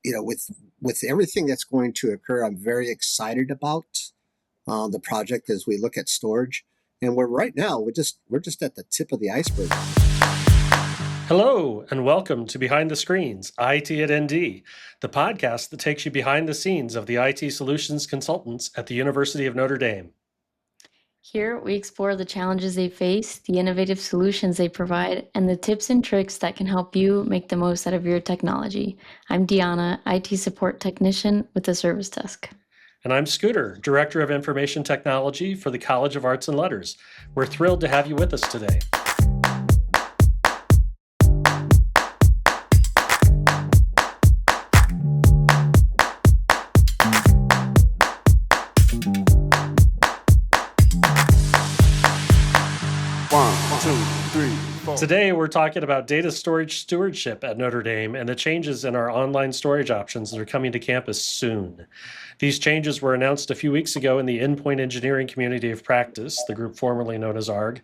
with everything that's going to occur, I'm very excited about the project as we look at storage. And right now, we're just at the tip of the iceberg. Hello, and welcome to Behind the Screens, IT at ND, the podcast that takes you behind the scenes of the IT solutions consultants at the University of Notre Dame. Here, we explore the challenges they face, the innovative solutions they provide, and the tips and tricks that can help you make the most out of your technology. I'm Deanna, IT support technician with the Service Desk. And I'm Scooter, Director of Information Technology for the College of Arts and Letters. We're thrilled to have you with us today. Today, we're talking about data storage stewardship at Notre Dame and the changes in our online storage options that are coming to campus soon. These changes were announced a few weeks ago in the Endpoint Engineering Community of Practice, the group formerly known as ARG,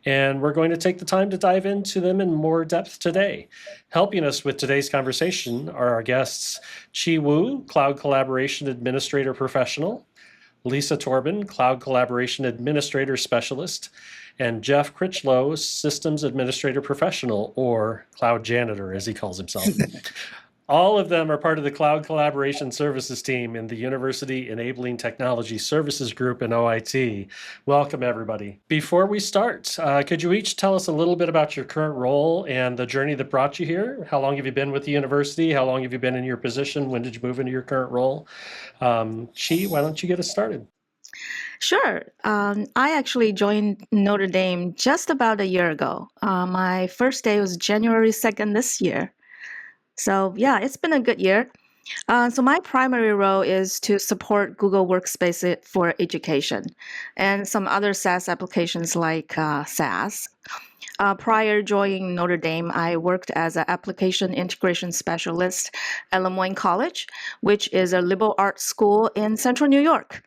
and we're going to take the time to dive into them in more depth today. Helping us with today's conversation are our guests, Chi Wu, Cloud Collaboration Administrator Professional, Lisa Torbin, Cloud Collaboration Administrator Specialist, and Jeff Crithlow, Systems Administrator Professional, or Cloud Janitor, as he calls himself. All of them are part of the Cloud Collaboration Services team in the University Enabling Technology Services Group in OIT. Welcome, everybody. Before we start, could you each tell us a little bit about your current role and the journey that brought you here? How long have you been with the university? How long have you been in your position? When did you move into your current role? Chi, why don't you get us started? Sure. I actually joined Notre Dame just about a year ago. My first day was January 2nd this year. So yeah, it's been a good year. So my primary role is to support Google Workspace for education and some other SaaS applications like SaaS. Prior joining Notre Dame, I worked as an application integration specialist at Lemoyne College, which is a liberal arts school in central New York.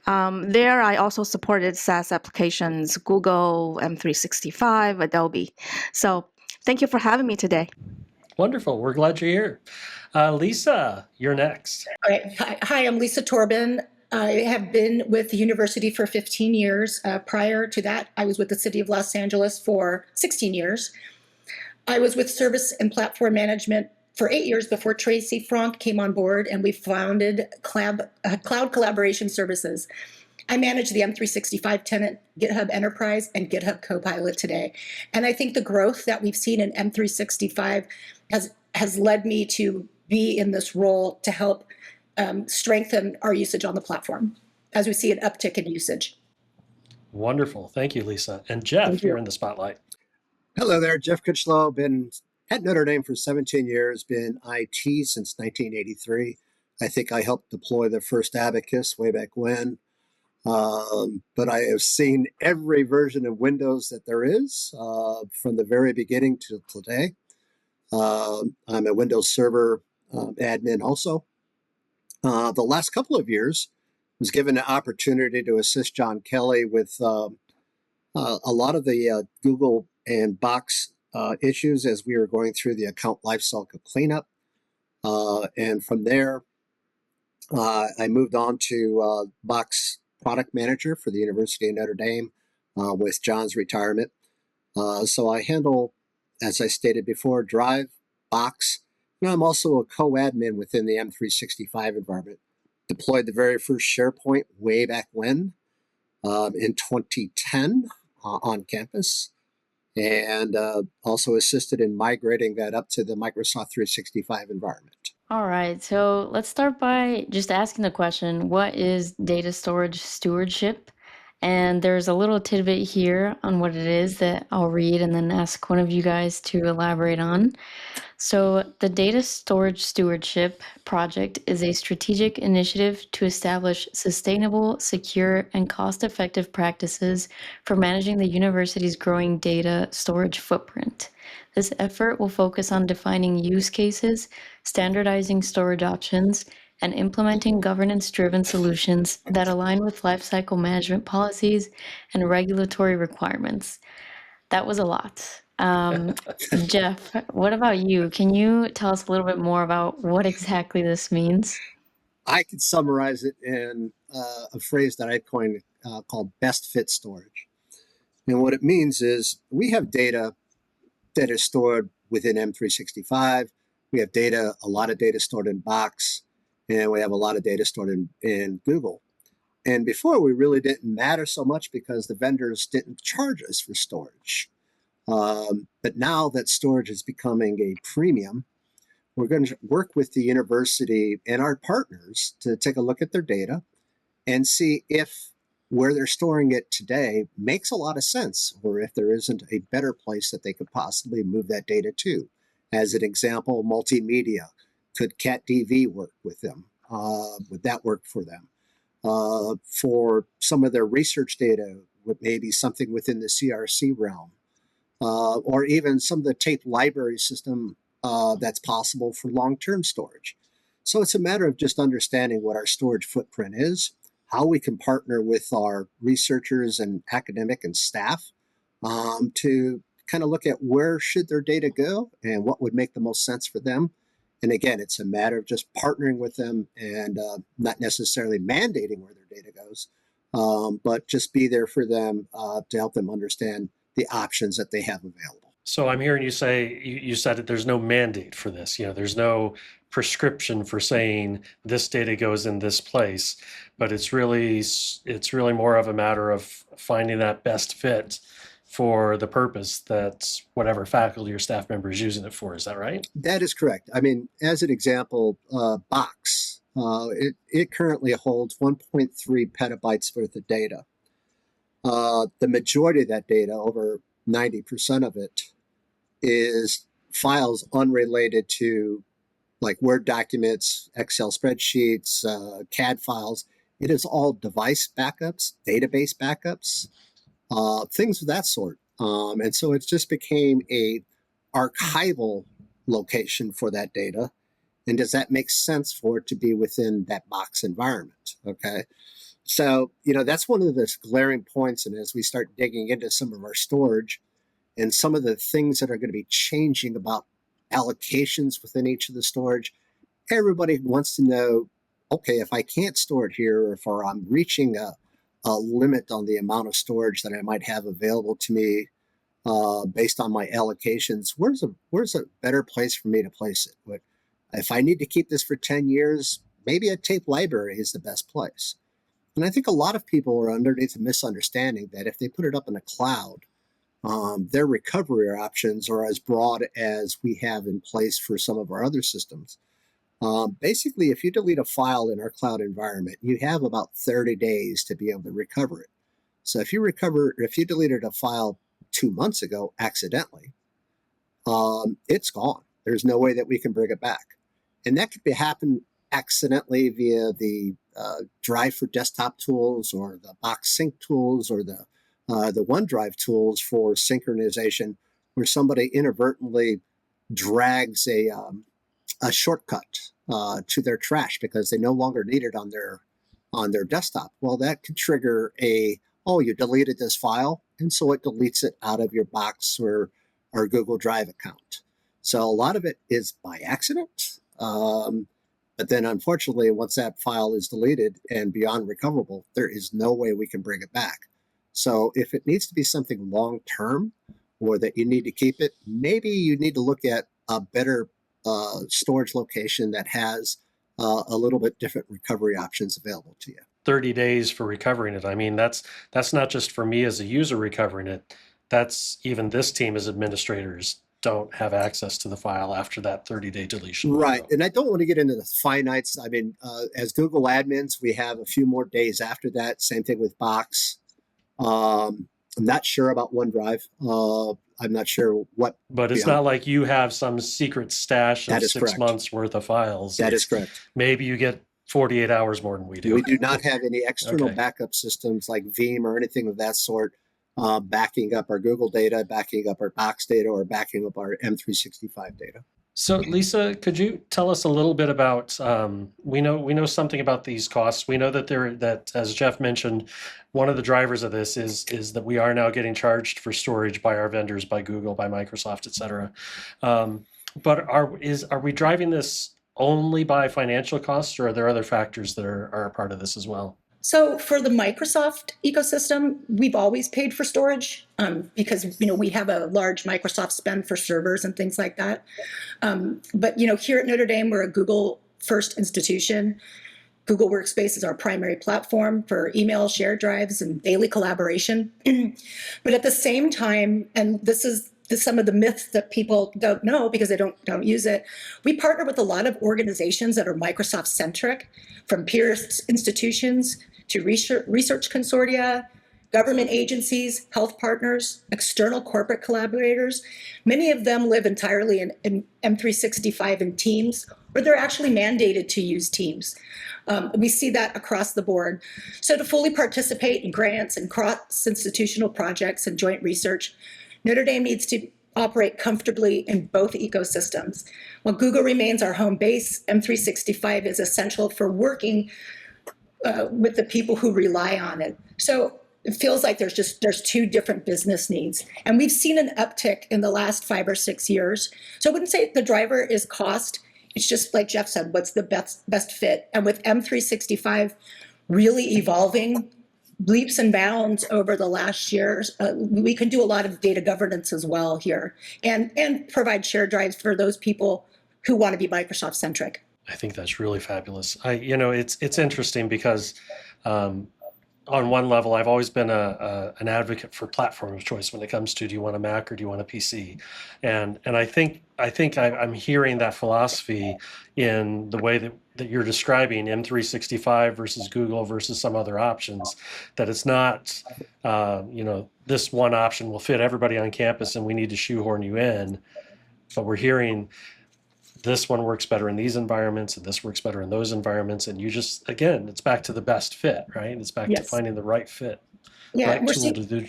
There, I also supported SaaS applications, Google, M365, Adobe. So thank you for having me today. Wonderful. We're glad you're here. Lisa, you're next. All right. Hi, I'm Lisa Torbin. I have been with the university for 15 years. Prior to that, I was with the City of Los Angeles for 16 years. I was with Service and Platform Management for 8 years before Tracy Franck came on board, and we founded Cloud Collaboration Services. I manage the M365 tenant, GitHub Enterprise, and GitHub Copilot today. And I think the growth that we've seen in M365 has led me to be in this role to help strengthen our usage on the platform as we see an uptick in usage. Wonderful. Thank you, Lisa. And Jeff, you're in the spotlight. Hello there, Jeff Crithlow. Been at Notre Dame for 17 years, been IT since 1983. I think I helped deploy the first Abacus way back when. But I have seen every version of Windows that there is from the very beginning to today. I'm a Windows Server admin also. The last couple of years was given an opportunity to assist John Kelly with a lot of the Google and Box issues as we were going through the account lifecycle cleanup. And from there, I moved on to Box product manager for the University of Notre Dame with John's retirement. So I handle, as I stated before, Drive, Box. I'm also a co-admin within the M365 environment. Deployed the very first SharePoint way back when in 2010 on campus, and also assisted in migrating that up to the Microsoft 365 environment. All right, so let's start by just asking the question, what is data storage stewardship? And there's a little tidbit here on what it is that I'll read and then ask one of you guys to elaborate on. So the Data Storage Stewardship Project is a strategic initiative to establish sustainable, secure, and cost-effective practices for managing the university's growing data storage footprint. This effort will focus on defining use cases, standardizing storage options, and implementing governance-driven solutions that align with lifecycle management policies and regulatory requirements. That was a lot. Jeff, what about you? Can you tell us a little bit more about what exactly this means? I could summarize it in a phrase that I coined called best fit storage. And what it means is we have data that is stored within M365. We have a lot of data stored in Box, and we have a lot of data stored in Google. And before, we really didn't matter so much because the vendors didn't charge us for storage. But now that storage is becoming a premium, we're going to work with the university and our partners to take a look at their data and see if where they're storing it today makes a lot of sense, or if there isn't a better place that they could possibly move that data to. As an example, multimedia. Could CatDV work with them? Would that work for them? For some of their research data, maybe something within the CRC realm, or even some of the tape library system that's possible for long-term storage. So it's a matter of just understanding what our storage footprint is, how we can partner with our researchers and academic and staff to kind of look at where should their data go and what would make the most sense for them. And again, it's a matter of just partnering with them and not necessarily mandating where their data goes, but just be there for them to help them understand the options that they have available. So I'm hearing you say, you said that there's no mandate for this. There's no prescription for saying this data goes in this place, but it's really more of a matter of finding that best fit for the purpose that whatever faculty or staff member is using it for. Is that right? That is correct. I mean, as an example, Box, it currently holds 1.3 petabytes worth of data. The majority of that data, over 90% of it, is files unrelated to like Word documents, Excel spreadsheets, CAD files. It is all device backups, database backups, things of that sort. And so it just became a archival location for that data. And does that make sense for it to be within that Box environment? Okay. So, that's one of the glaring points. And as we start digging into some of our storage and some of the things that are going to be changing about allocations within each of the storage, everybody wants to know, okay, if I can't store it here, or if I'm reaching a limit on the amount of storage that I might have available to me based on my allocations, where's a better place for me to place it? If I need to keep this for 10 years, maybe a tape library is the best place. And I think a lot of people are underneath a misunderstanding that if they put it up in the cloud, their recovery options are as broad as we have in place for some of our other systems. Basically, if you delete a file in our cloud environment, you have about 30 days to be able to recover it. So if you deleted a file 2 months ago accidentally, it's gone. There's no way that we can bring it back. And that could happen accidentally via the Drive for desktop tools, or the Box Sync tools, or the OneDrive tools for synchronization, where somebody inadvertently drags a shortcut to their trash because they no longer need it on their desktop. Well, that could trigger you deleted this file, and so it deletes it out of your Box or Google Drive account. So a lot of it is by accident. But then, unfortunately, once that file is deleted and beyond recoverable, there is no way we can bring it back. So if it needs to be something long-term, or that you need to keep it, maybe you need to look at a better storage location that has a little bit different recovery options available to you. 30 days for recovering it. I mean, that's not just for me as a user recovering it. That's even this team as administrators don't have access to the file after that 30-day deletion. Right. And I don't want to get into the finites. I mean, as Google admins, we have a few more days after that. Same thing with Box. I'm not sure about OneDrive. I'm not sure what. But it's not like you have some secret stash of 6 months worth of files. That is correct. Maybe you get 48 hours more than we do. We do not have any external backup systems like Veeam or anything of that sort backing up our Google data, backing up our Box data, or backing up our M365 data. So Lisa, could you tell us a little bit about, we know something about these costs. We know that as Jeff mentioned, one of the drivers of this is that we are now getting charged for storage by our vendors, by Google, by Microsoft, et cetera. But are we driving this only by financial costs, or are there other factors that are a part of this as well? So for the Microsoft ecosystem, we've always paid for storage because we have a large Microsoft spend for servers and things like that. But here at Notre Dame, we're a Google first institution. Google Workspace is our primary platform for email, shared drives, and daily collaboration. But at the same time, and this is some of the myths that people don't know because they don't use it, we partner with a lot of organizations that are Microsoft centric, from peer institutions to research consortia, government agencies, health partners, external corporate collaborators. Many of them live entirely in M365 and Teams, or they're actually mandated to use Teams. We see that across the board. So to fully participate in grants and cross-institutional projects and joint research, Notre Dame needs to operate comfortably in both ecosystems. While Google remains our home base, M365 is essential for working with the people who rely on it. So it feels like there's two different business needs. And we've seen an uptick in the last 5 or 6 years. So I wouldn't say the driver is cost. It's just like Jeff said, what's the best fit? And with M365 really evolving leaps and bounds over the last years, we can do a lot of data governance as well here and provide shared drives for those people who want to be Microsoft centric. I think that's really fabulous. It's interesting because on one level, I've always been an advocate for platform of choice when it comes to, do you want a Mac or do you want a PC? And I think I'm hearing that philosophy in the way that you're describing M365 versus Google versus some other options, that it's not, this one option will fit everybody on campus and we need to shoehorn you in. But we're hearing this one works better in these environments and this works better in those environments. And you just, again, it's back to the best fit, right? It's back to finding the right fit. Yeah, right we're tool to do.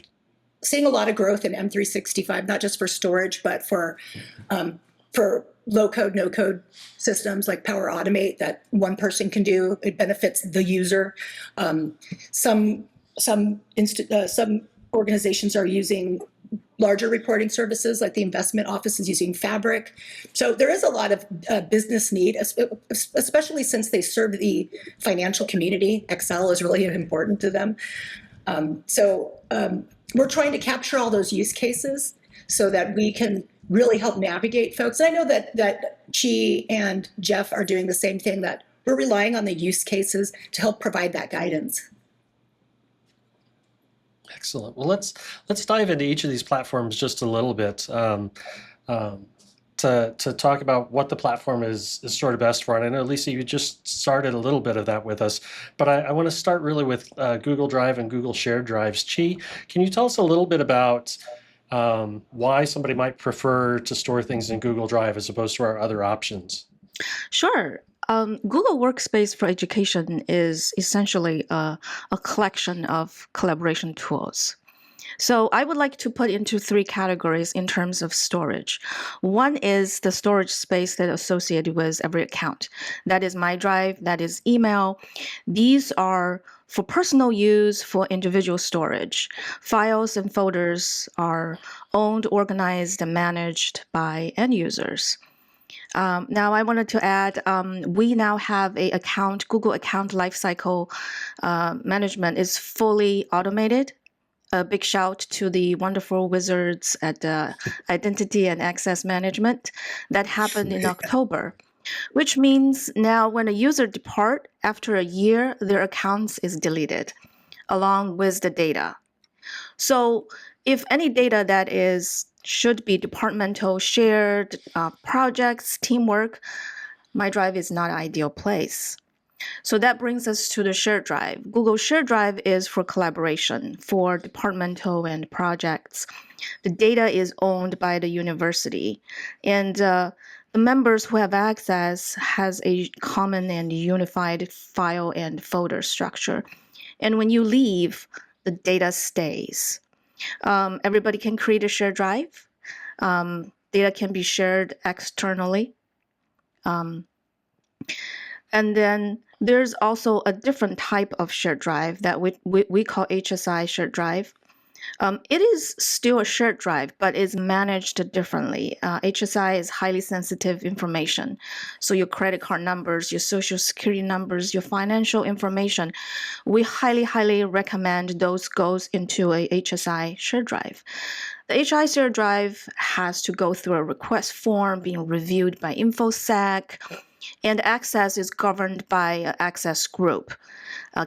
Seeing a lot of growth in M365, not just for storage, but for low code, no code systems like Power Automate that one person can do. It benefits the user. Some organizations are using larger reporting services, like the investment office is using Fabric. So there is a lot of business need, especially since they serve the financial community. Excel is really important to them. We're trying to capture all those use cases so that we can really help navigate folks. I know that Chi and Jeff are doing the same thing, that we're relying on the use cases to help provide that guidance. Excellent. Well, let's dive into each of these platforms just a little bit to talk about what the platform is sort of best for. And I know, Lisa, you just started a little bit of that with us, but I want to start really with Google Drive and Google Shared Drives. Chi, can you tell us a little bit about why somebody might prefer to store things in Google Drive as opposed to our other options? Sure. Google Workspace for Education is essentially a collection of collaboration tools. So I would like to put into 3 categories in terms of storage. One is the storage space that is associated with every account. That is my drive, that is email. These are for personal use, for individual storage. Files and folders are owned, organized, and managed by end users. Now, I wanted to add, we now have a Google account lifecycle management is fully automated. A big shout to the wonderful wizards at Identity and Access Management. That happened in October, which means now when a user depart after a year, their accounts is deleted along with the data. So if any data that should be departmental, shared, projects, teamwork, my drive is not an ideal place. So that brings us to the shared drive. Google Shared Drive is for collaboration, for departmental and projects. The data is owned by the university, and the members who have access has a common and unified file and folder structure. And when you leave, the data stays. Everybody can create a shared drive. Data can be shared externally And then there's also a different type of shared drive that we call HSI shared drive. It is still a shared drive, but it's managed differently. HSI is highly sensitive information. So your credit card numbers, your social security numbers, your financial information, we highly, highly recommend those goes into a HSI shared drive. The HSI shared drive has to go through a request form being reviewed by InfoSec, and access is governed by an access group.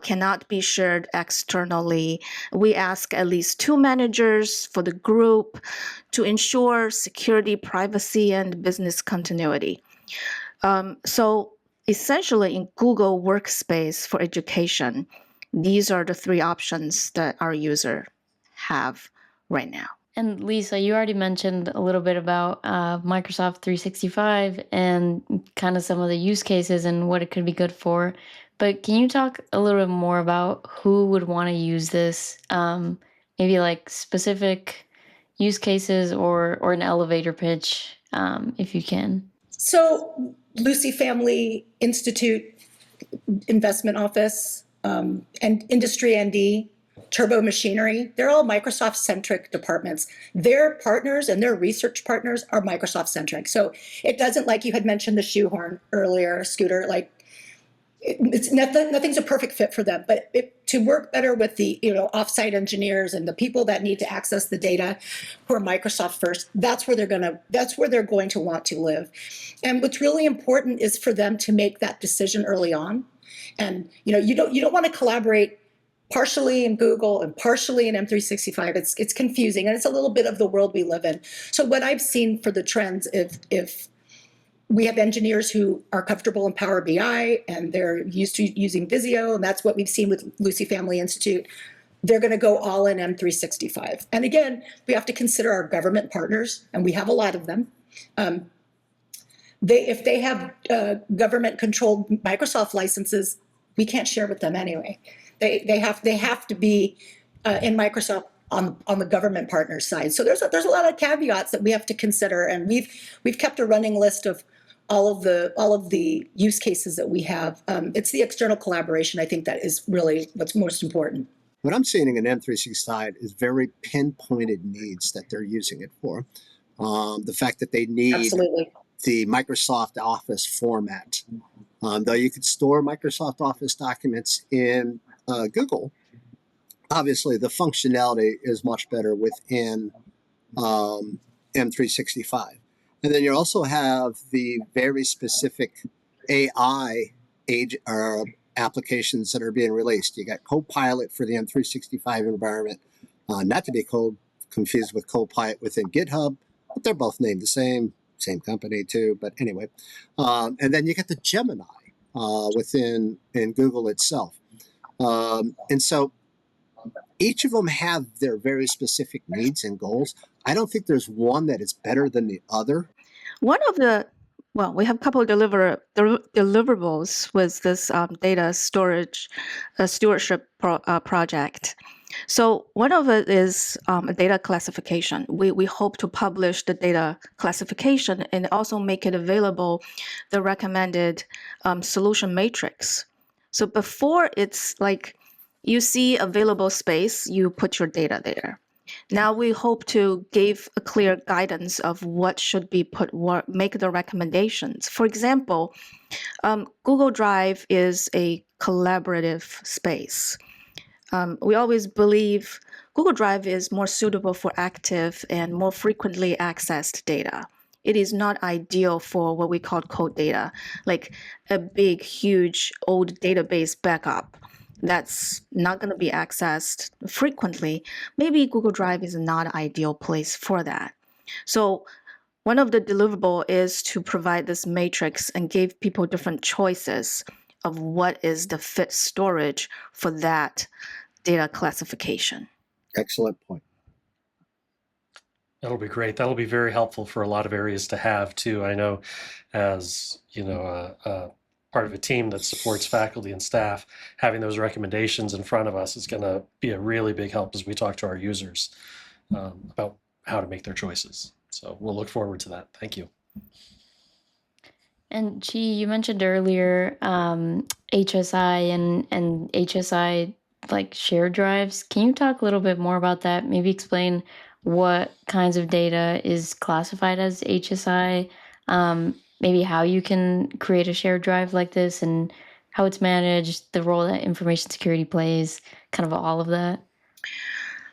Cannot be shared externally. We ask at least 2 managers for the group to ensure security, privacy, and business continuity. So essentially in Google Workspace for education, these are the 3 options that our user have right now. And Lisa, you already mentioned a little bit about Microsoft 365 and kind of some of the use cases and what it could be good for. But can you talk a little bit more about who would want to use this? Maybe like specific use cases or an elevator pitch, if you can. So Lucy Family Institute Investment Office and Industry ND, Turbo Machinery, they're all Microsoft-centric departments. Their partners and their research partners are Microsoft-centric. So it doesn't, like you had mentioned the shoehorn earlier, Scooter, like it's nothing's a perfect fit for them, but to work better with the offsite engineers and the people that need to access the data who are Microsoft first, that's where they're going to want to live. And what's really important is for them to make that decision early on. And you don't want to collaborate partially in Google and partially in M365. It's confusing, and it's a little bit of the world we live in. So what I've seen for the trends, if we have engineers who are comfortable in Power BI and they're used to using Visio, and that's what we've seen with Lucy Family Institute, they're going to go all in M365. And again, we have to consider our government partners, and we have a lot of them. If they have government-controlled Microsoft licenses, we can't share with them anyway. They have to be in Microsoft on the government partner side. So there's a lot of caveats that we have to consider, and we've kept a running list of all of the use cases that we have. It's the external collaboration, I think, that is really what's most important. What I'm seeing in M365 is very pinpointed needs that they're using it for. The fact that they need Absolutely. the Microsoft Office format. Though you could store Microsoft Office documents in Google, obviously the functionality is much better within M365. And then you also have the very specific AI applications that are being released. You got Copilot for the M365 environment, not to be confused with Copilot within GitHub, but they're both named the same company too. But anyway, and then you get the Gemini within Google itself. And so each of them have their very specific needs and goals. I don't think there's one that is better than the other. We have a couple of deliverables with this data storage stewardship project. So one of it is a data classification. We hope to publish the data classification and also make it available, the recommended solution matrix. So before it's like you see available space, you put your data there. Now we hope to give a clear guidance of what should be put, make the recommendations. For example, Google Drive is a collaborative space. We always believe Google Drive is more suitable for active and more frequently accessed data. It is not ideal for what we call cold data, like a big, huge old database backup that's not going to be accessed frequently. Maybe Google Drive is not an ideal place for that. So one of the deliverable is to provide this matrix and give people different choices of what is the fit storage for that data classification. Excellent point. That'll be great. That'll be very helpful for a lot of areas to have too. I know, as part of a team that supports faculty and staff, having those recommendations in front of us is going to be a really big help as we talk to our users about how to make their choices. So we'll look forward to that. Thank you. And Chi, you mentioned earlier HSI and HSI like shared drives. Can you talk a little bit more about that? Maybe explain what kinds of data is classified as HSI, maybe how you can create a shared drive like this and how it's managed, the role that information security plays, kind of all of that.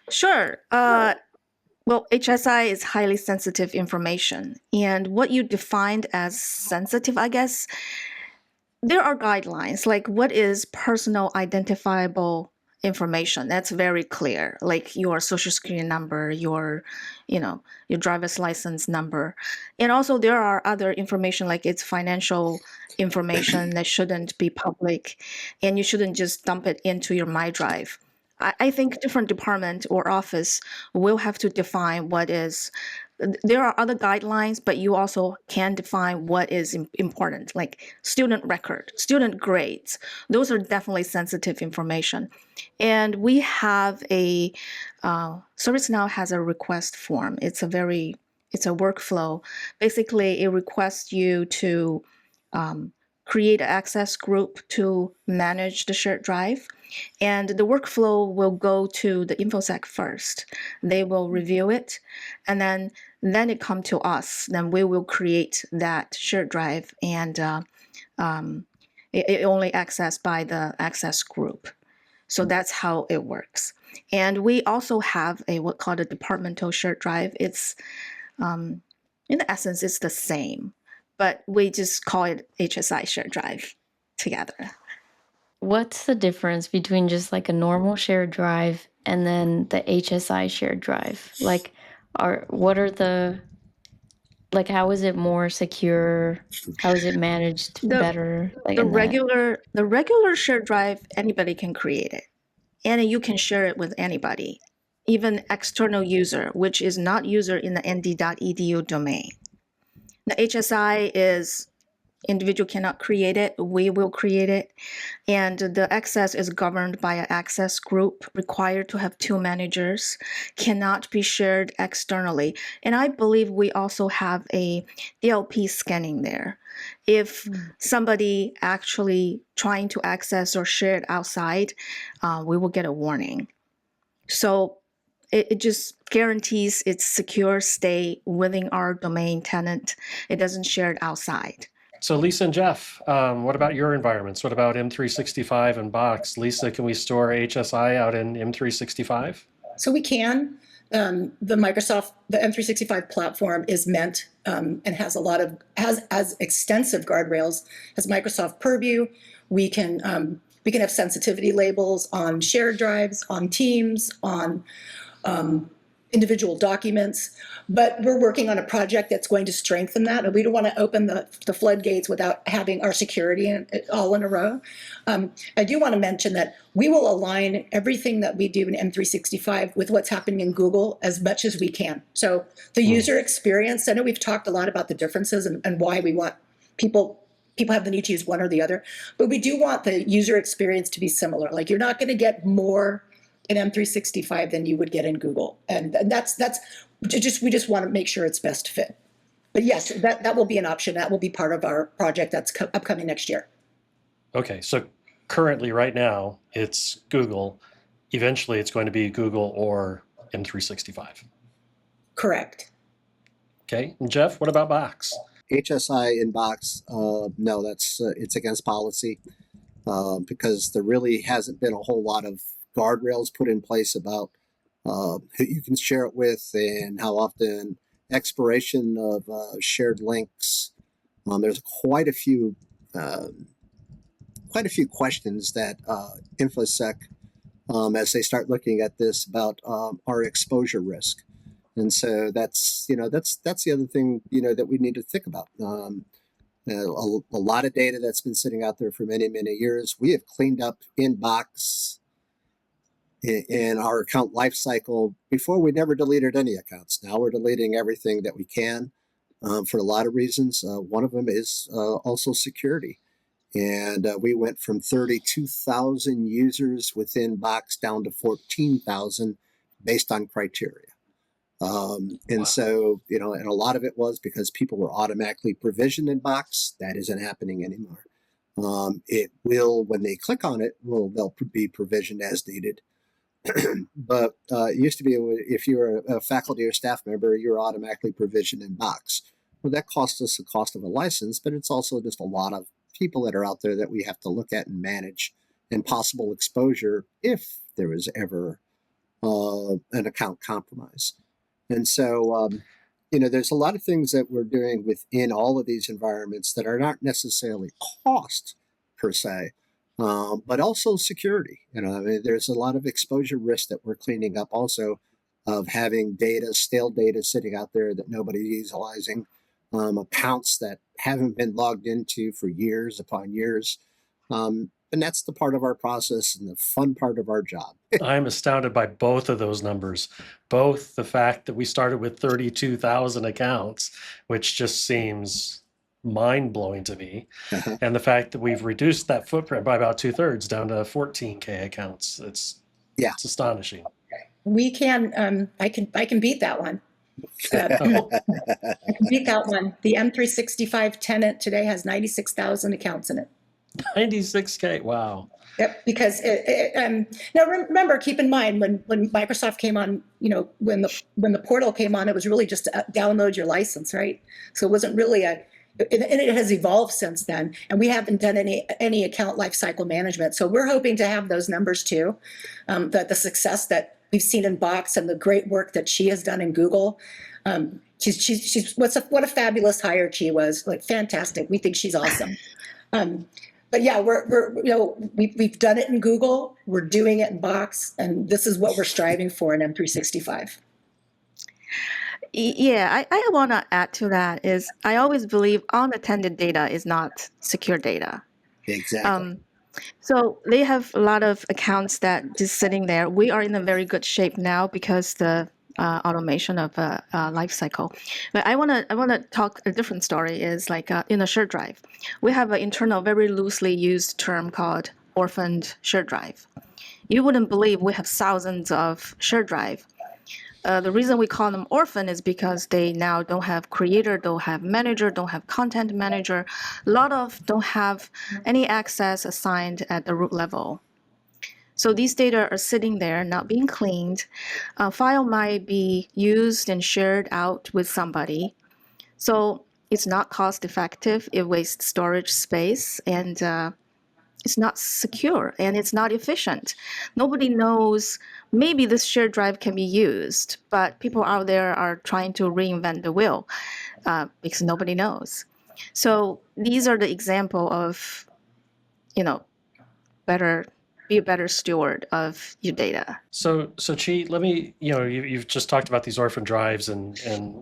Sure. Well, HSI is highly sensitive information. And what you defined as sensitive, I guess, there are guidelines like what is personal identifiable information. That's very clear, like your social security number, your driver's license number. And also there are other information like it's financial information that shouldn't be public, and you shouldn't just dump it into your My Drive. I think different department or office will have to define what is. There are other guidelines, but you also can define what is important, like student record, student grades. Those are definitely sensitive information. And we have ServiceNow has a request form. It's a workflow. Basically, it requests you to create an access group to manage the shared drive. And the workflow will go to the InfoSec first. They will review it, and then it come to us. Then we will create that shared drive, and it only accessed by the access group. So that's how it works. And we also have what's called a departmental shared drive. It's in essence, it's the same, but we just call it HSI shared drive together. What's the difference between just like a normal shared drive and then the HSI shared drive? Like, what are the, like, how is it more secure? How is it managed The better? Like the in that? regular shared drive, anybody can create it, and you can share it with anybody, even external user, which is not user in the nd.edu domain. The HSI is individual cannot create it, we will create it, and the access is governed by an access group required to have 2 managers, cannot be shared externally. And I believe we also have a DLP scanning there. If somebody actually trying to access or share it outside, we will get a warning. So it just guarantees its secure stay within our domain tenant. It doesn't share it outside. So Lisa and Jeff, what about your environments? What about M365 and Box? Lisa, can we store HSI out in M365? So we can. The M365 platform is meant and has has extensive guardrails. Has Microsoft Purview. We can have sensitivity labels on shared drives, on Teams, on individual documents, but we're working on a project that's going to strengthen that, and we don't want to open the floodgates without having our security all in a row. I do want to mention that we will align everything that we do in M365 with what's happening in Google as much as we can. So the user experience, I know we've talked a lot about the differences and why we want people have the need to use one or the other, but we do want the user experience to be similar. Like you're not going to get more in M365 than you would get in Google. And we just want to make sure it's best fit. But yes, that will be an option. That will be part of our project that's upcoming next year. Okay, so currently right now it's Google. Eventually it's going to be Google or M365. Correct. Okay, and Jeff, what about Box? HSI in Box, no, that's it's against policy because there really hasn't been a whole lot of guardrails put in place about who you can share it with and how often expiration of shared links. There's quite a few questions that InfoSec, as they start looking at this, about our exposure risk, and so that's the other thing that we need to think about. A lot of data that's been sitting out there for many years. We have cleaned up Inbox in our account lifecycle. Before, we never deleted any accounts. Now we're deleting everything that we can for a lot of reasons. One of them is also security. And we went from 32,000 users within Box down to 14,000 based on criteria. And so, and a lot of it was because people were automatically provisioned in Box. That isn't happening anymore. It will, when they click on it, they'll be provisioned as needed. But it used to be if you were a faculty or staff member, you're automatically provisioned in Box. Well, that costs us the cost of a license, but it's also just a lot of people that are out there that we have to look at and manage, and possible exposure if there was ever an account compromise. And so, there's a lot of things that we're doing within all of these environments that are not necessarily cost per se, but also security. There's a lot of exposure risk that we're cleaning up also, of having stale data sitting out there that nobody's utilizing, accounts that haven't been logged into for years upon years. And that's the part of our process and the fun part of our job. I'm astounded by both of those numbers, both the fact that we started with 32,000 accounts, which just seems mind-blowing to me, and the fact that we've reduced that footprint by about 2/3 down to 14K accounts. It's astonishing. We can, I can beat that one. I can beat that one. The M365 tenant today has 96,000 accounts in it. 96K, wow. Yep, because now remember, keep in mind when Microsoft came on, when the portal came on, it was really just to download your license, right? So it wasn't really and it has evolved since then, and we haven't done any account lifecycle management. So we're hoping to have those numbers too, the success that we've seen in Box and the great work that she has done in Google. She's what a fabulous hire she was, like fantastic. We think she's awesome. But yeah, we've done it in Google, we're doing it in Box, and this is what we're striving for in M365. Yeah, I want to add to that is I always believe unattended data is not secure data. Exactly. So they have a lot of accounts that just sitting there. We are in a very good shape now because the automation of life cycle. But I want to talk a different story is like in a shared drive. We have an internal, very loosely used term called orphaned shared drive. You wouldn't believe we have thousands of shared drive. The reason we call them orphan is because they now don't have creator, don't have manager, don't have content manager. A lot of don't have any access assigned at the root level. So these data are sitting there, not being cleaned. A file might be used and shared out with somebody. So it's not cost effective. It wastes storage space, and it's not secure, and it's not efficient. Nobody knows. Maybe this shared drive can be used, but people out there are trying to reinvent the wheel because nobody knows. So these are the example of, be a better steward of your data. So Chi, let me, you've just talked about these orphan drives, and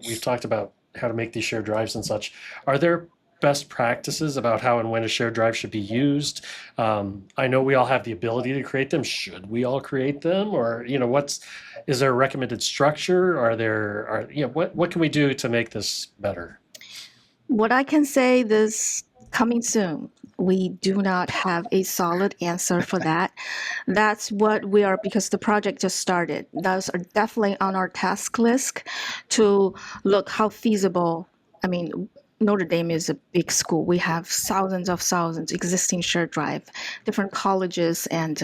we've talked about how to make these shared drives and such. Are there best practices about how and when a shared drive should be used? I know we all have the ability to create them. Should we all create them, or is there a recommended structure? What can we do to make this better? What I can say this coming soon. We do not have a solid answer for that. That's what we are, because the project just started. Those are definitely on our task list to look how feasible. I mean, Notre Dame is a big school. We have thousands existing shared drive, different colleges and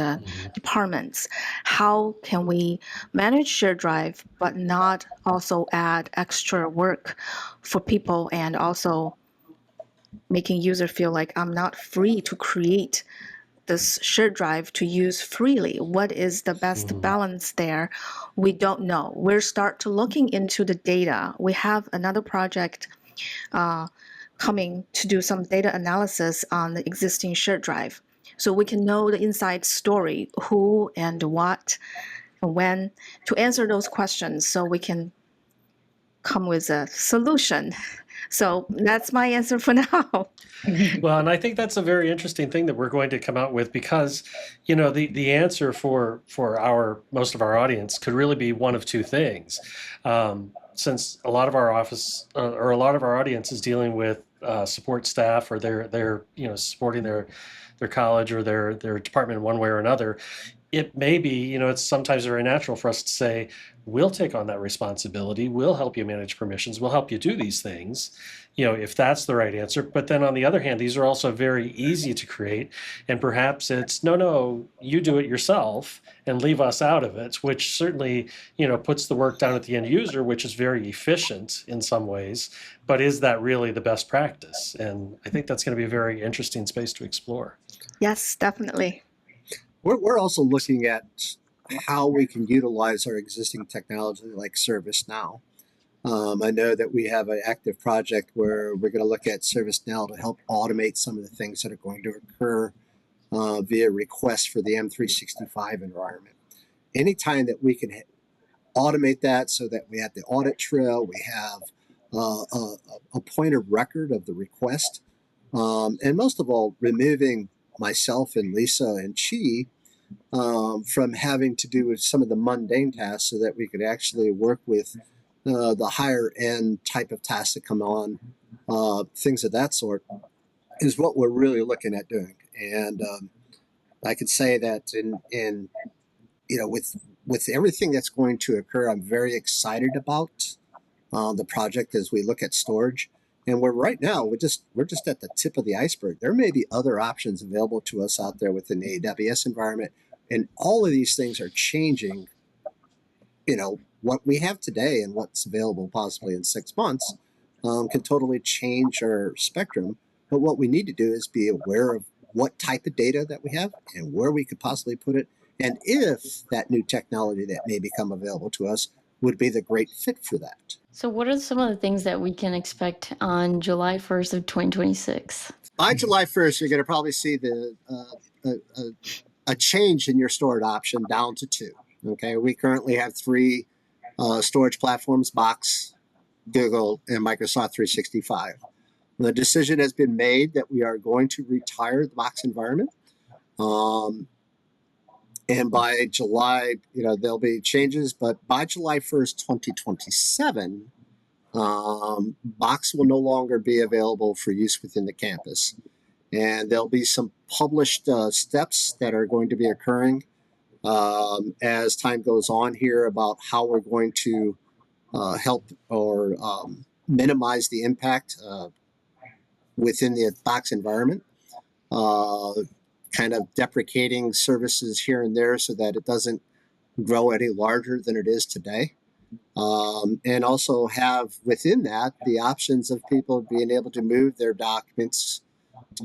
departments. How can we manage shared drive, but not also add extra work for people, and also making user feel like I'm not free to create this shared drive to use freely? What is the best balance there? We don't know. We're start to looking into the data. We have another project coming to do some data analysis on the existing shared drive, so we can know the inside story, who and what and when, to answer those questions, so we can come with a solution. So that's my answer for now. Well, and I think that's a very interesting thing that we're going to come out with, because, the answer for most of our audience could really be one of two things. Since a lot of our audience is dealing with support staff, or they're supporting their college or their department in one way or another, it may be, it's sometimes very natural for us to say, we'll take on that responsibility. We'll help you manage permissions. We'll help you do these things, if that's the right answer. But then on the other hand, these are also very easy to create. And perhaps it's, no, you do it yourself and leave us out of it, which certainly, puts the work down at the end user, which is very efficient in some ways. But is that really the best practice? And I think that's going to be a very interesting space to explore. Yes, definitely. We're also looking at how we can utilize our existing technology like ServiceNow. I know that we have an active project where we're going to look at ServiceNow to help automate some of the things that are going to occur via requests for the M365 environment. Anytime that we can automate that so that we have the audit trail, we have a point of record of the request, and most of all, removing myself and Lisa and Chi from having to do with some of the mundane tasks so that we could actually work with the higher end type of tasks that come on, things of that sort, is what we're really looking at doing. And I could say that in with everything that's going to occur, I'm very excited about the project as we look at storage. And right now, we're just at the tip of the iceberg. There may be other options available to us out there within the AWS environment. And all of these things are changing, what we have today and what's available possibly in 6 months can totally change our spectrum. But what we need to do is be aware of what type of data that we have and where we could possibly put it. And if that new technology that may become available to us would be the great fit for that. So what are some of the things that we can expect on July 1st of 2026? By July 1st, you're going to probably see a change in your storage option down to 2. Okay, we currently have 3 storage platforms: Box, Google, and Microsoft 365. The decision has been made that we are going to retire the Box environment. And by July, there'll be changes, but by July 1st, 2027, Box will no longer be available for use within the campus. And there'll be some published steps that are going to be occurring as time goes on here about how we're going to help or minimize the impact within the Box environment. Kind of deprecating services here and there so that it doesn't grow any larger than it is today. And also have within that the options of people being able to move their documents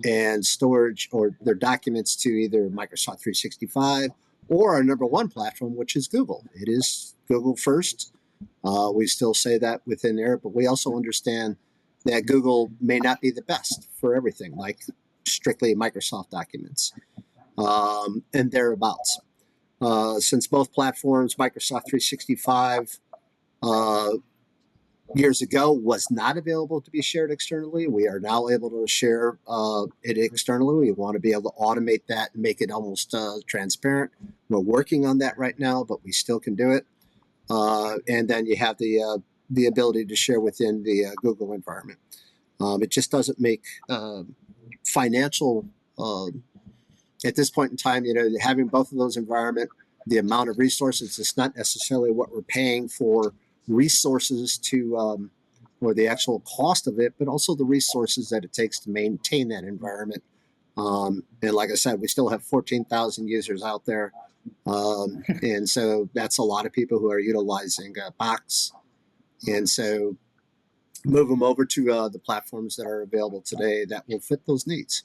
and storage or their documents to either Microsoft 365 or our number one platform, which is Google. It is Google first. We still say that within there, but we also understand that Google may not be the best for everything, like strictly Microsoft documents and thereabouts. Since both platforms, Microsoft 365 years ago was not available to be shared externally, we are now able to share it externally. We want to be able to automate that and make it almost transparent. We're working on that right now, but we still can do it. And then you have the ability to share within the Google environment. It just doesn't make financial at this point in time, having both of those environment, the amount of resources, it's not necessarily what we're paying for resources to or the actual cost of it, but also the resources that it takes to maintain that environment. And like I said, we still have 14,000 users out there. And so that's a lot of people who are utilizing Box. And so move them over to the platforms that are available today that will fit those needs.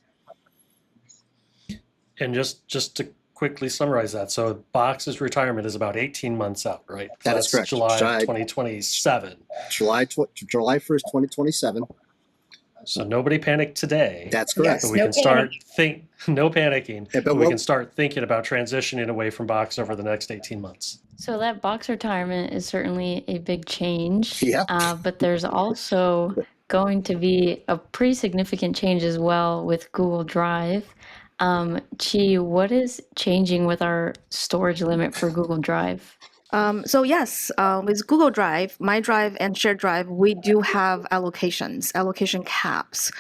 And just to quickly summarize that, so Box's retirement is about 18 months out, right? That is correct. July 2027. July 1st, 2027. So nobody panic today. That's correct. Yes, But we no can start panic. no panicking. Yeah, but we can start thinking about transitioning away from Box over the next 18 months. So that Box retirement is certainly a big change. Yeah. But there's also going to be a pretty significant change as well with Google Drive. Chi, what is changing with our storage limit for Google Drive? So yes, with Google Drive, My Drive, and Shared Drive, we do have allocation caps.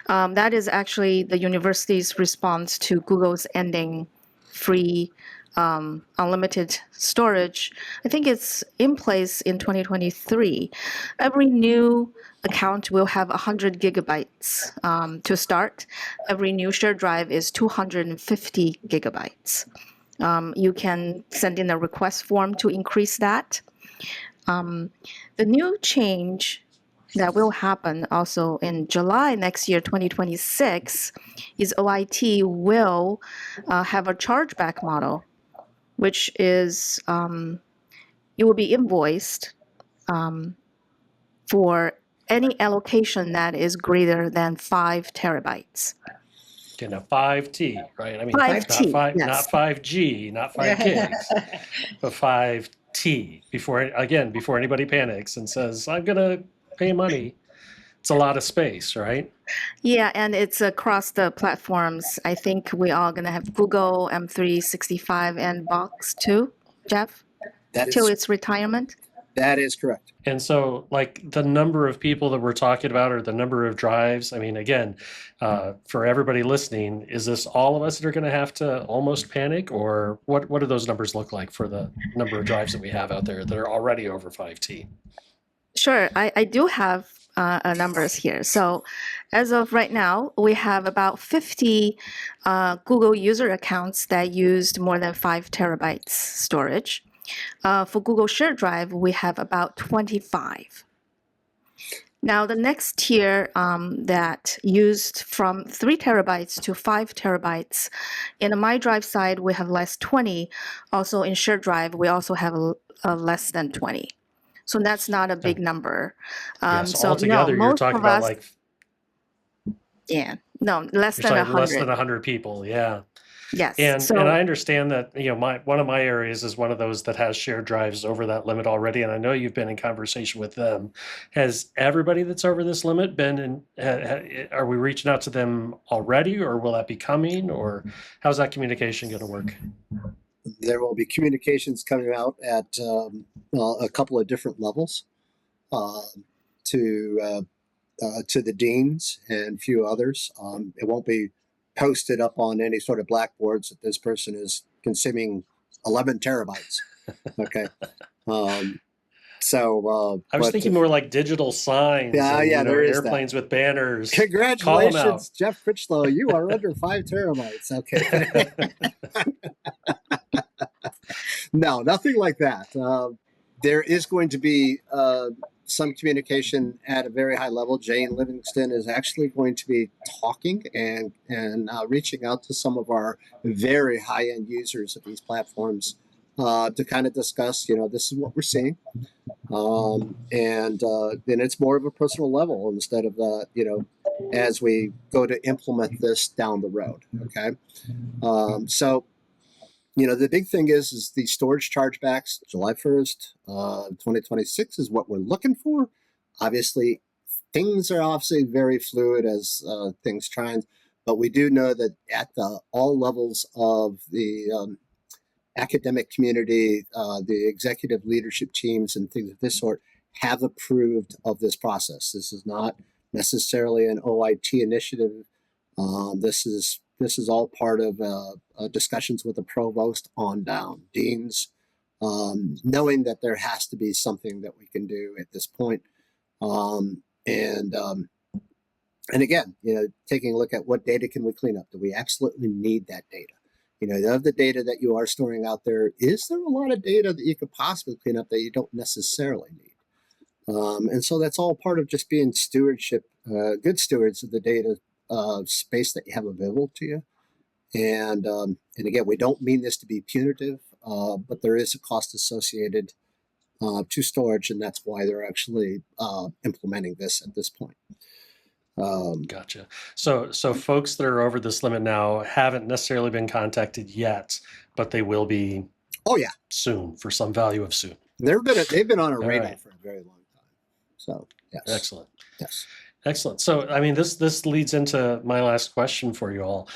That is actually the university's response to Google's ending free unlimited storage, I think it's in place in 2023. Every new account will have 100 gigabytes to start. Every new shared drive is 250 gigabytes. You can send in a request form to increase that. The new change that will happen also in July next year, 2026, is OIT will have a chargeback model, which is you will be invoiced for any allocation that is greater than 5 terabytes. Okay, now 5T, right? I mean, 5T, not yes. 5G, not 5 gigs, but 5T. Before anybody panics and says, I'm going to pay money, it's a lot of space, right? Yeah, and it's across the platforms. I think we are going to have Google, M365, and Box too, Jeff, till its retirement. That is correct. And so, like, the number of people that we're talking about or the number of drives, I mean, again, for everybody listening, is this all of us that are going to have to almost panic? Or what do those numbers look like for the number of drives that we have out there that are already over 5T? Sure, I do have numbers here. So as of right now, we have about 50 Google user accounts that used more than 5 terabytes storage. For Google Shared Drive, we have about 25. Now, the next tier that used from 3 terabytes to 5 terabytes, in the My Drive side, we have less 20. Also in Shared Drive, we also have less than 20. So that's not a big number. So altogether, you're talking about like... Yeah, no, less than 100. Less than 100 people, yeah. Yes. And I understand that, one of my areas is one of those that has shared drives over that limit already. And I know you've been in conversation with them. Has everybody that's over this limit been are we reaching out to them already, or will that be coming, or how's that communication going to work? There will be communications coming out at a couple of different levels to the deans and a few others. It won't be posted up on any sort of blackboards that this person is consuming 11 terabytes. Okay. I was thinking more like digital signs. There is airplanes that. with banners. Congratulations, Jeff Crithlow. You are under 5 terabytes. Okay. No, nothing like that. There is going to be some communication at a very high level. Jane Livingston is actually going to be talking and reaching out to some of our very high-end users of these platforms to kind of discuss, this is what we're seeing. And then it's more of a personal level instead of as we go to implement this down the road. Okay. The big thing is the storage chargebacks, July 1st, 2026 is what we're looking for. Obviously, things are very fluid as things change, but we do know that at all levels of the academic community, the executive leadership teams and things of this sort have approved of this process. This is not necessarily an OIT initiative. This is all part of discussions with the provost on down, deans, knowing that there has to be something that we can do at this point. And again, taking a look at what data can we clean up? Do we absolutely need that data? Of the data that you are storing out there, is there a lot of data that you could possibly clean up that you don't necessarily need? And so that's all part of just being stewardship, good stewards of the data space that you have available to you. And again, we don't mean this to be punitive, but there is a cost associated to storage, and that's why they're actually implementing this at this point. Gotcha. So folks that are over this limit now haven't necessarily been contacted yet, but they will be. Oh yeah, soon, for some value of soon. They've been on our radar for a very long time. So yes. Excellent. Yes. Excellent. So, I mean, this leads into my last question for you all.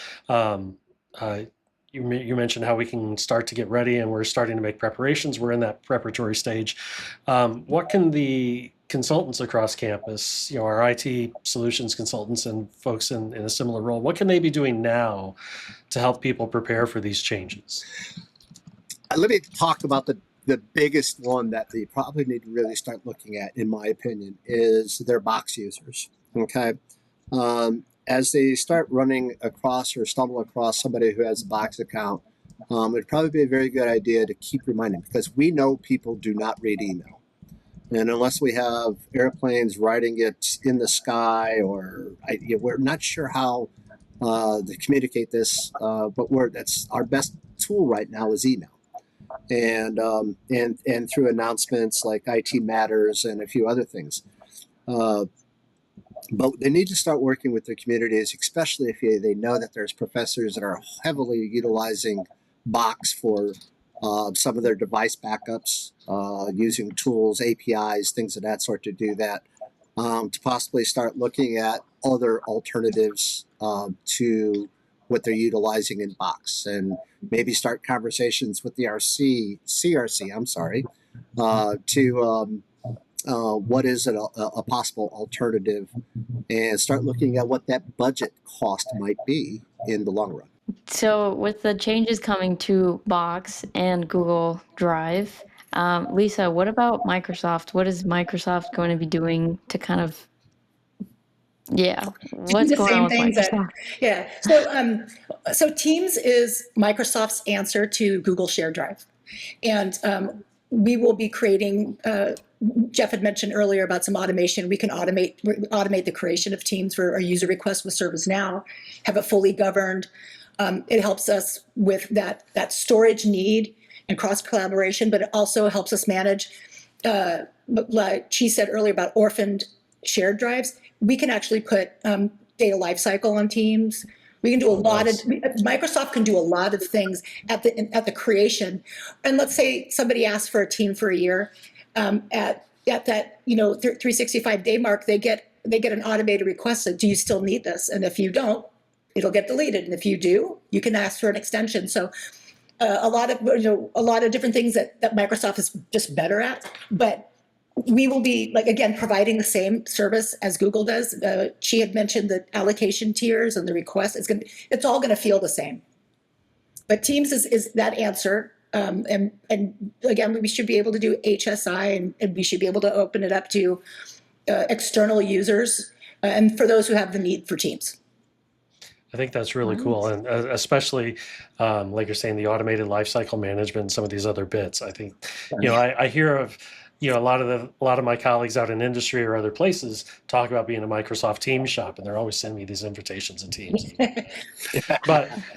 You mentioned how we can start to get ready, and we're starting to make preparations. We're in that preparatory stage. What can the consultants across campus, our IT solutions consultants and folks in a similar role, what can they be doing now to help people prepare for these changes? Let me talk about the biggest one that they probably need to really start looking at, in my opinion, is their box users. Okay. As they start running across or stumble across somebody who has a box account, it'd probably be a very good idea to keep reminding, because we know people do not read email. And unless we have airplanes writing it in the sky, or we're not sure how to communicate this, but that's our best tool right now is email. And through announcements like IT Matters and a few other things. But they need to start working with their communities, especially if they know that there's professors that are heavily utilizing Box for some of their device backups, using tools, APIs, things of that sort to do that, to possibly start looking at other alternatives to what they're utilizing in Box, and maybe start conversations with the CRC, to what is a possible alternative, and start looking at what that budget cost might be in the long run. So with the changes coming to Box and Google Drive, Lisa, what about Microsoft? What is Microsoft going to be doing to kind of, what's the going on same with things Microsoft? So Teams is Microsoft's answer to Google Shared Drive, and we will be creating. Jeff had mentioned earlier about some automation. We can automate the creation of Teams for a user request with ServiceNow, have it fully governed. It helps us with that storage need and cross collaboration, but it also helps us manage, like she said earlier about orphaned shared drives. We can actually put data lifecycle on Teams. We can do Microsoft can do a lot of things at the creation. And let's say somebody asks for a team for a year, at that 365 day mark, they get an automated request that, do you still need this? And if you don't, it'll get deleted. And if you do, you can ask for an extension. So a lot of different things that Microsoft is just better at, but we will be, like, again, providing the same service as Google does. She had mentioned the allocation tiers and the requests. It's all going to feel the same. But Teams is that answer. And again, we should be able to do HSI, and we should be able to open it up to external users, and for those who have the need for Teams. I think that's really cool, and especially, like you're saying, the automated lifecycle management and some of these other bits. I think, I hear of, a lot of my colleagues out in industry or other places talk about being a Microsoft Teams shop, and they're always sending me these invitations and Teams.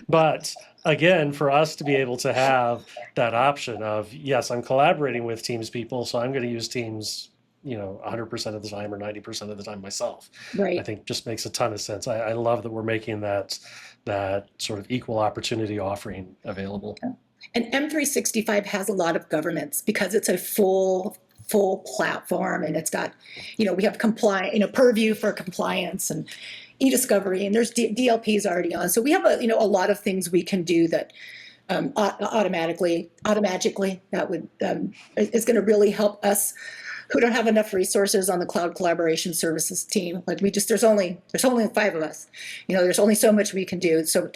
But again, for us to be able to have that option of, yes, I'm collaborating with Teams people, so I'm going to use Teams 100% of the time or 90% of the time myself. Right. I think just makes a ton of sense. I love that we're making that sort of equal opportunity offering available. And M365 has a lot of governance because it's a full platform, and it's got, we have purview for compliance and e-discovery, and there's DLPs already on. So we have a lot of things we can do that automatically that would is going to really help us who don't have enough resources on the cloud collaboration services team. Like there's only 5 of us. There's only so much we can do. So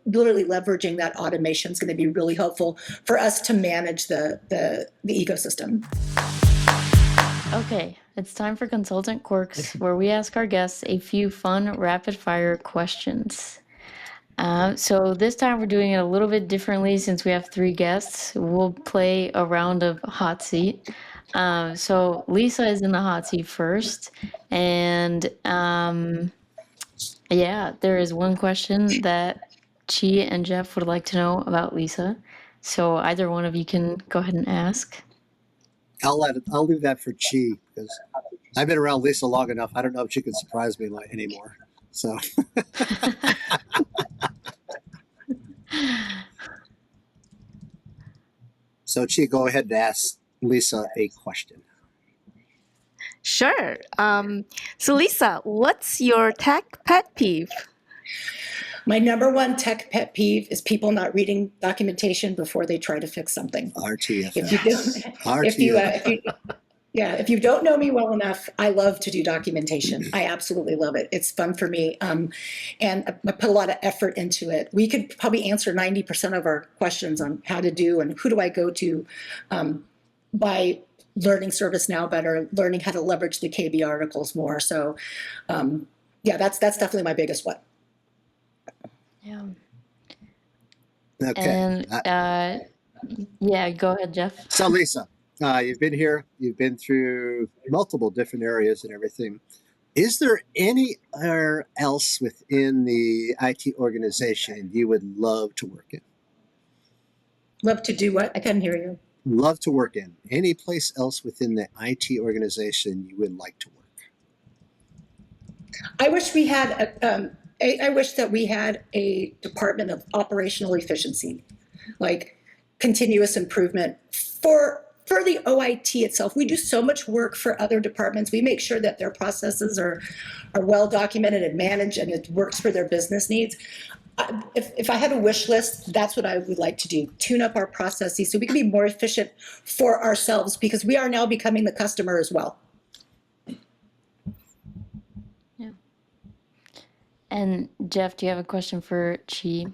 literally leveraging that automation is going to be really helpful for us to manage the ecosystem. Okay, it's time for Consultant Quirks, where we ask our guests a few fun rapid-fire questions. So this time we're doing it a little bit differently since we have 3 guests. We'll play a round of hot seat. So Lisa is in the hot seat first, and there is one question that Chi and Jeff would like to know about Lisa. So either one of you can go ahead and ask. I'll leave that for Chi, because I've been around Lisa long enough. I don't know if she can surprise me anymore. So. So Chi, go ahead and ask Lisa a question. Sure. So Lisa, what's your tech pet peeve? My number one tech pet peeve is people not reading documentation before they try to fix something. RTFS. If you do, Yeah, if you don't know me well enough, I love to do documentation. I absolutely love it. It's fun for me. And I put a lot of effort into it. We could probably answer 90% of our questions on how to do and who do I go to by learning ServiceNow better, learning how to leverage the KB articles more. So yeah, that's definitely my biggest one. Yeah. Okay. And yeah, go ahead, Jeff. So Lisa, you've been here, you've been through multiple different areas and everything. Is there anywhere else within the IT organization you would love to work in? Love to do what? I couldn't hear you. Love to work in? Any place else within the IT organization you would like to work? I wish we had I wish that we had a department of operational efficiency, like continuous improvement for the OIT itself. We do so much work for other departments. We make sure that their processes are well documented and managed and it works for their business needs. If I had a wish list, that's what I would like to do, tune up our processes so we can be more efficient for ourselves because we are now becoming the customer as well. Yeah. And Jeff, do you have a question for Chi?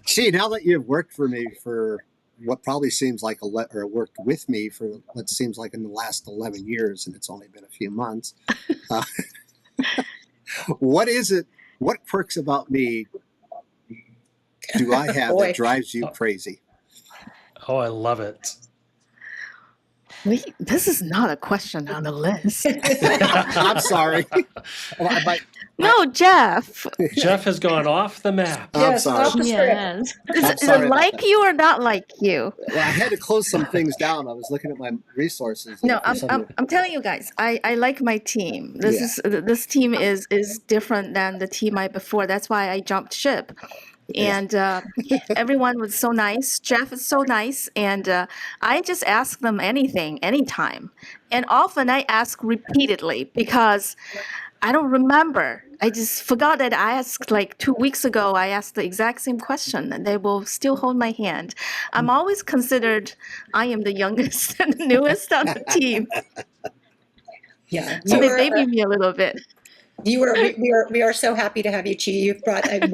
See, now that you've worked for me for what probably seems like or worked with me for what seems like in the last 11 years, and it's only been a few months. What is it? What quirks about me do I have that drives you crazy? Oh, I love it. This is not a question on the list. I'm sorry. No, Jeff. Jeff has gone off the map. I'm Yes, sorry. off the script. Yes. Is I'm it sorry about like that. you or not like you? Well, I had to close some things down. I was looking at my resources. No, and for some- I'm telling you guys, I like my team. This team is different than the team I before. That's why I jumped ship. And everyone was so nice. Jeff is so nice. And I just ask them anything, anytime. And often I ask repeatedly because I don't remember. I just forgot that I asked like 2 weeks ago, I asked the exact same question and they will still hold my hand. I'm always considered, I am the youngest and the newest on the team. Yeah. So they baby me a little bit. We are so happy to have you, Chi. You've brought a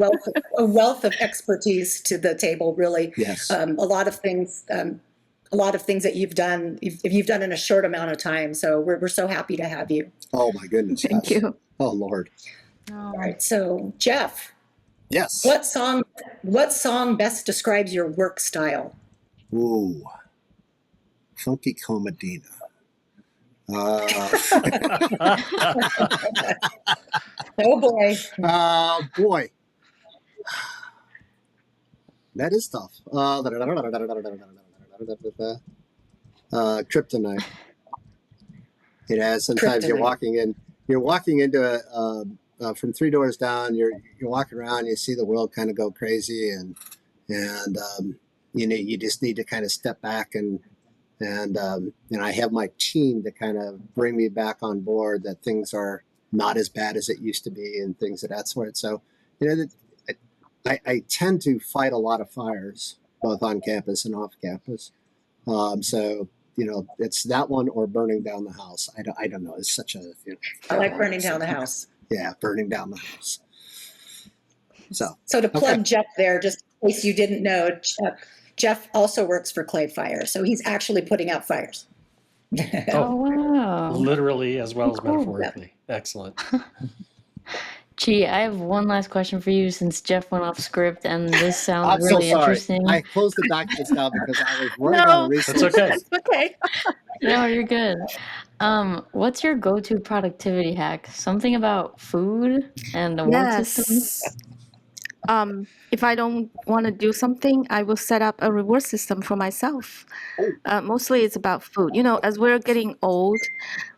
wealth of expertise to the table. Really, Yes. A lot of things that you've done in a short amount of time. So we're so happy to have you. Oh my goodness. Thank yes. you. Oh Lord. All right. So Jeff, Yes. what song best describes your work style? Ooh. Funky Comedina. Oh boy. Boy. That is tough. Kryptonite. It has. Sometimes you're Kryptonite. walking into from 3 doors down. You're walking around. You see the world kind of go crazy, and you just need to kind of step back and I have my team to kind of bring me back on board that things are not as bad as it used to be and things of that sort. So, I tend to fight a lot of fires, both on campus and off campus. So, it's that one or burning down the house. I don't know. It's such a, I like burning down the house. Yeah, burning down the house. So to plug okay. Jeff there, just in case you didn't know, Jeff also works for Clay Fire, so he's actually putting out fires. Oh, wow. Literally as well as Cool. metaphorically. Excellent. Chi, I have one last question for you since Jeff went off script and this sounds I'm really so sorry. interesting. I closed the documents down because I was worried on the That's resources. okay. That's okay. No, you're good. What's your go-to productivity hack? Something about food and the work system? Yes. If I don't want to do something, I will set up a reward system for myself. Mostly it's about food. As we're getting old,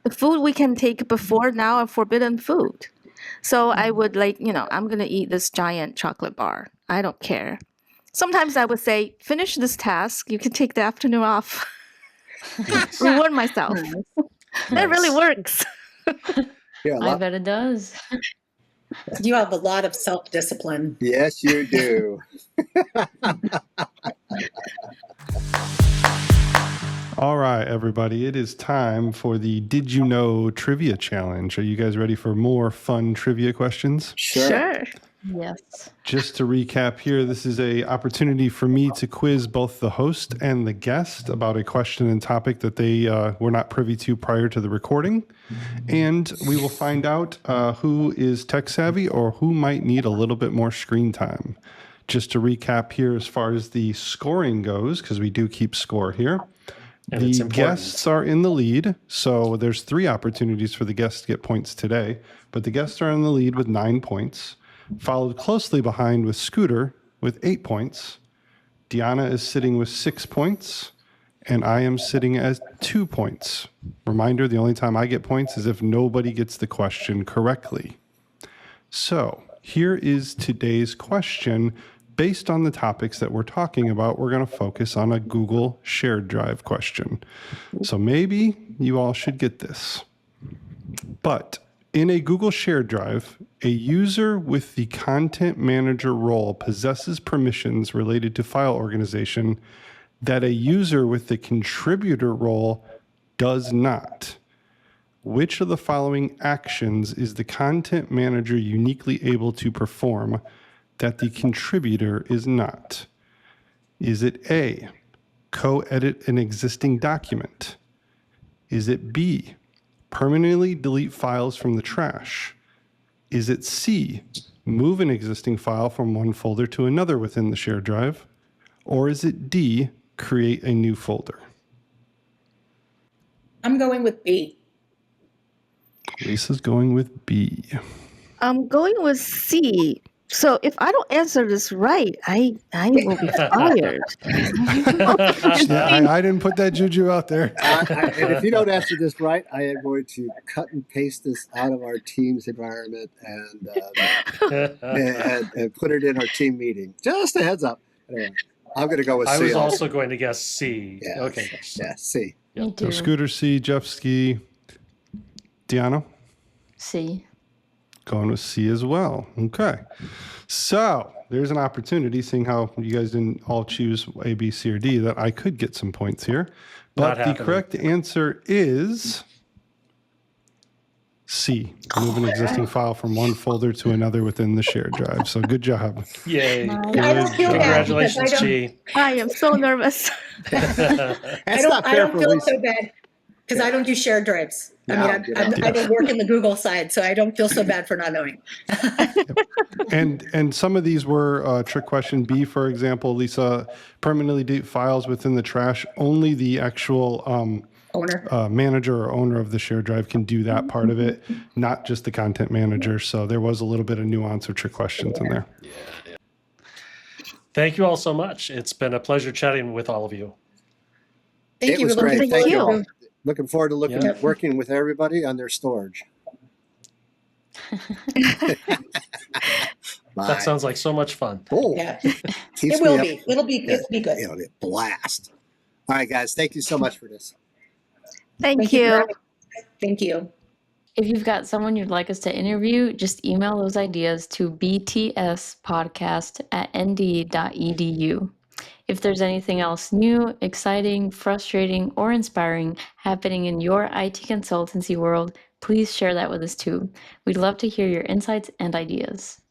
the food we can take before now are forbidden food. So I would I'm going to eat this giant chocolate bar. I don't care. Sometimes I would say, finish this task. You can take the afternoon off. Reward myself. That really works. Yeah, I bet it does. You have a lot of self-discipline. yes, you do. All right, everybody, it is time for the Did You Know Trivia Challenge. Are you guys ready for more fun trivia questions? Sure. Yes. Just to recap here, this is an opportunity for me to quiz both the host and the guest about a question and topic that they were not privy to prior to the recording. And we will find out who is tech savvy or who might need a little bit more screen time. Just to recap here as far as the scoring goes, because we do keep score here. And it's The important. guests are in the lead, so there's 3 opportunities for the guests to get points today, but the guests are in the lead with 9 points, followed closely behind with Scooter with 8 points. Deanna is sitting with 6 points, and I am sitting at 2 points. Reminder, the only time I get points is if nobody gets the question correctly. So here is today's question. Based on the topics that we're talking about, we're going to focus on a Google shared drive question. So maybe you all should get this. But in a Google shared drive, a user with the content manager role possesses permissions related to file organization that a user with the contributor role does not. Which of the following actions is the content manager uniquely able to perform that the contributor is not? Is it A, co-edit an existing document? Is it B, permanently delete files from the trash? Is it C, move an existing file from one folder to another within the shared drive? Or is it D, create a new folder? I'm going with B. Lisa's going with B. I'm going with C. So if I don't answer this right, I will be fired. I didn't put that juju out there. And if you don't answer this right, I am going to cut and paste this out of our team's environment and put it in our team meeting. Just a heads up. Anyway, I'm going to go with C. I was also going to guess C. Yeah, Okay. yeah, C. Me So too. Scooter C, Jeff Ski, Deanna? C. Going with C as well. Okay. So there's an opportunity, seeing how you guys didn't all choose A, B, C, or D, that I could get some points here. But Not the happening. correct answer is C. Move an existing file from one folder to another within the shared drive. So good job. Yay. Nice. I don't feel bad because Congratulations, G. I am so nervous. That's not I fair don't for feel Lisa. so bad because I don't do shared drives. No, I mean, you I don't work in the Google side, so I don't feel so bad for not knowing. And some of these were trick question B, for example, Lisa, permanently delete files within the trash. Only the actual Owner. manager or owner of the shared drive can do that part of it, not just the content manager. So there was a little bit of nuance or trick questions in there. Thank you all so much. It's been a pleasure chatting with all of you. Thank It you. was We're looking great. forward Thank you to- all. Looking forward to Yep. working with everybody on their storage. Bye. That sounds like so much fun. Oh, Yeah, keeps it will me up. be. It'll be good. It'll be a blast. All right, guys. Thank you so much for this. Thank for you. having me. Thank you. If you've got someone you'd like us to interview, just email those ideas to btspodcast@nd.edu. If there's anything else new, exciting, frustrating, or inspiring happening in your IT consultancy world, please share that with us too. We'd love to hear your insights and ideas.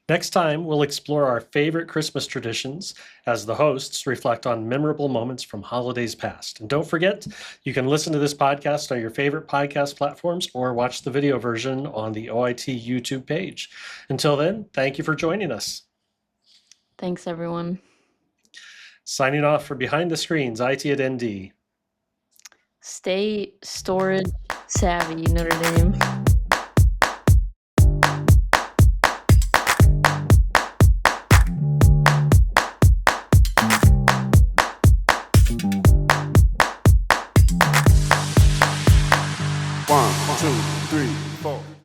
Next time, we'll explore our favorite Christmas traditions as the hosts reflect on memorable moments from holidays past. And don't forget, you can listen to this podcast on your favorite podcast platforms or watch the video version on the OIT YouTube page. Until then, thank you for joining us. Thanks, everyone. Signing off for Behind the Screens, IT at ND. Stay storage savvy, Notre Dame.